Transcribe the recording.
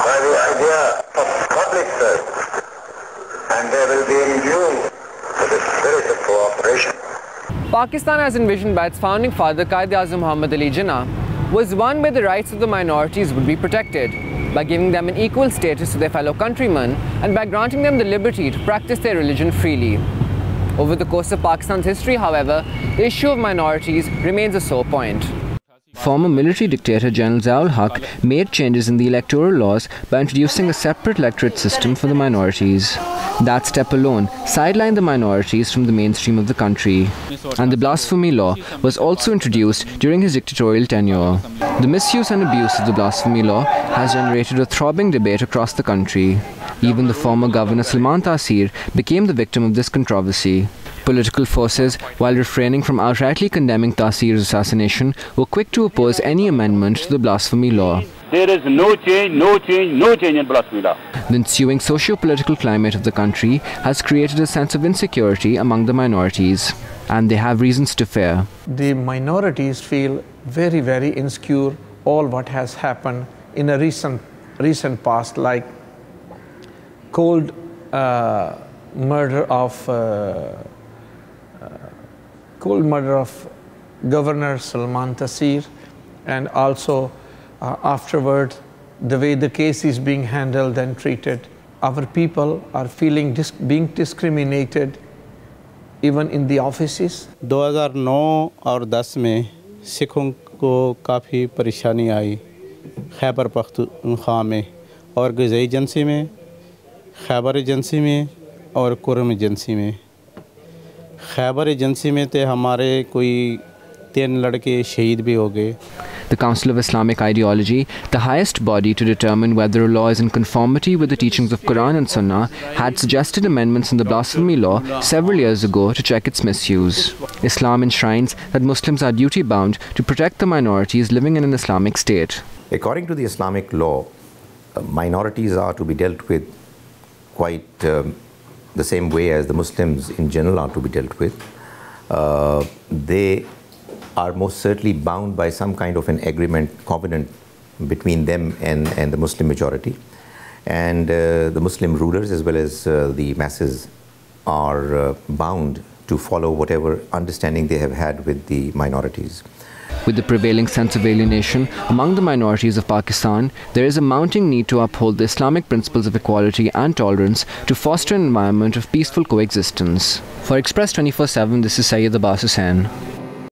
by the idea of public service, and they will be imbued with the spirit of cooperation. Pakistan, as envisioned by its founding father Quaid-e-Azam Muhammad Ali Jinnah, was one where the rights of the minorities would be protected by giving them an equal status to their fellow countrymen and by granting them the liberty to practice their religion freely. Over the course of Pakistan's history, however, the issue of minorities remains a sore point. Former military dictator General Zia-ul-Haq made changes in the electoral laws by introducing a separate electorate system for the minorities. That step alone sidelined the minorities from the mainstream of the country. And the blasphemy law was also introduced during his dictatorial tenure. The misuse and abuse of the blasphemy law has generated a throbbing debate across the country. Even the former governor Salman Taseer became the victim of this controversy. Political forces, while refraining from outrightly condemning Taseer's assassination, were quick to oppose any amendment to the blasphemy law. There is no change in blasphemy law. The ensuing socio-political climate of the country has created a sense of insecurity among the minorities, and they have reasons to fear. The minorities feel very, very insecure all what has happened in a recent past, like cold murder of Governor Salman Taseer, and also afterward the way the case is being handled and treated. Our people are feeling being discriminated even in the offices. 2009 और 10 में सिखों को काफ़ी परेशानी आई खैबर पख्तूनख्वा में और गज़ई agency में, Khyber agency में और कुरम एजेंसी में। खैबर एजेंसी में तो हमारे कोई 3 लड़के शहीद भी हो गए। The Council of Islamic Ideology, the highest body to determine whether a law is in conformity with the teachings of Quran and Sunnah, had suggested amendments in the blasphemy law several years ago to check its misuse. Islam enshrines that Muslims are duty-bound to protect the minorities living in an Islamic state. According to the Islamic law, minorities are to be dealt with quite the same way as the Muslims in general are to be dealt with. They are most certainly bound by some kind of an agreement, covenant between them and the Muslim majority. And the Muslim rulers as well as the masses are bound to follow whatever understanding they have had with the minorities. With the prevailing sense of alienation among the minorities of Pakistan, there is a mounting need to uphold the Islamic principles of equality and tolerance to foster an environment of peaceful coexistence. For Express 24/7, this is Abbas Hussain.